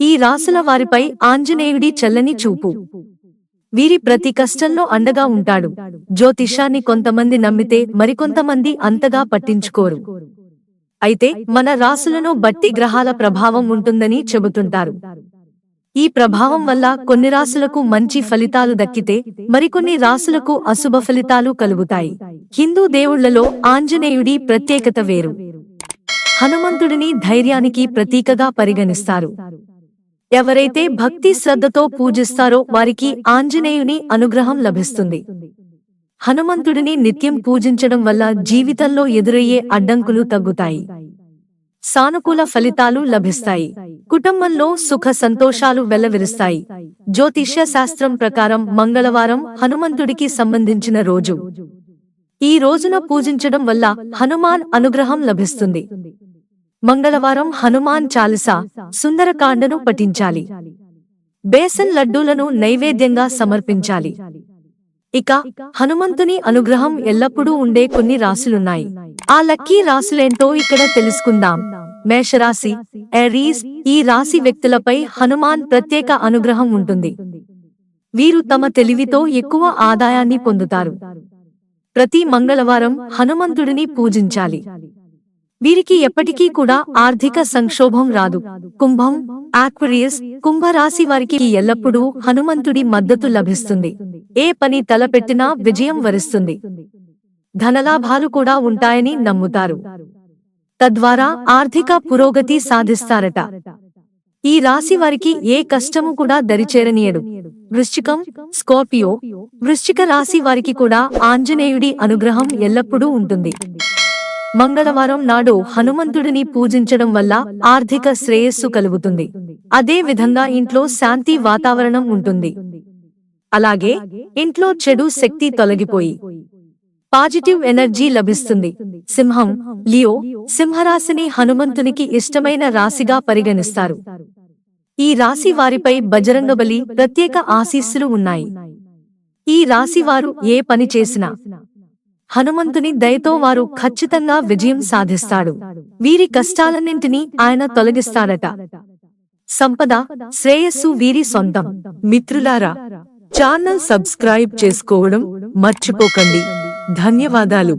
ఈ రాసుల వారిపై ఆంజనేయుడి చల్లని చూపు. వీరి ప్రతి కష్టంలో అండగా ఉంటాడు. జ్యోతిషాన్ని కొంతమంది నమ్మితే మరికొంతమంది అంతగా పట్టించుకోరు. అయితే మన రాసులను బట్టి గ్రహాల ప్రభావం ఉంటుందని చెబుతుంటారు. ఈ ప్రభావం వల్ల కొన్ని రాసులకు మంచి ఫలితాలు దక్కితే మరికొన్ని రాసులకు అశుభ ఫలితాలు కలుగుతాయి. హిందూ దేవుళ్లలో ఆంజనేయుడి ప్రత్యేకత వేరు. హనుమంతుడిని ధైర్యానికి ప్రతీకగా పరిగణిస్తారు. ఎవరైతే భక్తి శ్రద్ధతో పూజిస్తారో వారికి ఆంజనేయుని అనుగ్రహం లభిస్తుంది. హనుమంతుడిని నిత్యం పూజించడం వల్ల జీవితంలో ఎదురయ్యే అడ్డంకులు తగ్గుతాయి. సానుకూల ఫలితాలు లభిస్తాయి. కుటుంబంలో సుఖ సంతోషాలు వెల్లవిరుస్తాయి. జ్యోతిష్య శాస్త్రం ప్రకారం మంగళవారం హనుమంతుడికి సంబంధించిన రోజు. ఈ రోజున పూజించడం వల్ల హనుమాన్ అనుగ్రహం లభిస్తుంది. మంగళవారం హనుమాన్ చాలీసా, సుందరకాండను పఠించాలి. బేసన్ లడ్డూలను నైవేద్యంగా సమర్పించాలి. ఇక హనుమంతుని అనుగ్రహం ఎల్లప్పుడూ ఉండే కొన్ని రాశులున్నాయి. ఆ లక్కీ రాశులేంటో ఇక్కడ తెలుసుకుందాం. మేషరాశి, ఏరీస్. ఈ రాశి వ్యక్తులపై హనుమాన్ ప్రత్యేక అనుగ్రహం ఉంటుంది. వీరు తమ తెలివితో ఎక్కువ ఆదాయాన్ని పొందుతారు. ప్రతి మంగళవారం హనుమంతుడిని పూజించాలి. వీరికి ఎప్పటికీ కూడా ఆర్థిక సంక్షోభం రాదు. కుంభం, ఆక్వేరియస్. కుంభరాశి వారికి ఎల్లప్పుడూ హనుమంతుడి మద్దతు లభిస్తుంది. ఏ పని తలపెట్టినా విజయం వరిస్తుంది. ధనలాభాలు కూడా ఉంటాయని నమ్ముతారు. తద్వారా ఆర్థిక పురోగతి సాధిస్తారట. ఈ రాశి వారికి ఏ కష్టము కూడా దరిచేరనీయడు. వృశ్చికం, స్కార్పియో. వృశ్చిక రాశి వారికి కూడా ఆంజనేయుడి అనుగ్రహం ఎల్లప్పుడూ ఉంటుంది. మంగళవారం నాడు హనుమంతుడిని పూజించడం వల్ల ఆర్థిక శ్రేయస్సు కలుగుతుంది. అదే విధంగా ఇంట్లో శాంతి వాతావరణం ఉంటుంది. అలాగే ఇంట్లో చెడు శక్తి తొలగిపోయి పాజిటివ్ ఎనర్జీ లభిస్తుంది. సింహం, లియో. సింహరాశిని హనుమంతునికి ఇష్టమైన రాశిగా పరిగణిస్తారు. ఈ రాశి వారిపై బజరంగబలి ప్రత్యేక ఆశీస్సులు ఉన్నాయి. ఈ రాశి వారు ఏ పని చేసినా హనుమంతుని దయతో వారు ఖచ్చితంగా విజయం సాధిస్తాడు. వీరి కష్టాలన్నింటినీ ఆయన తొలగిస్తాడట. సంపద, శ్రేయస్సు వీరి సొంతం. మిత్రులారా, ఛానల్ సబ్స్క్రైబ్ చేసుకోవడం మర్చిపోకండి. ధన్యవాదాలు.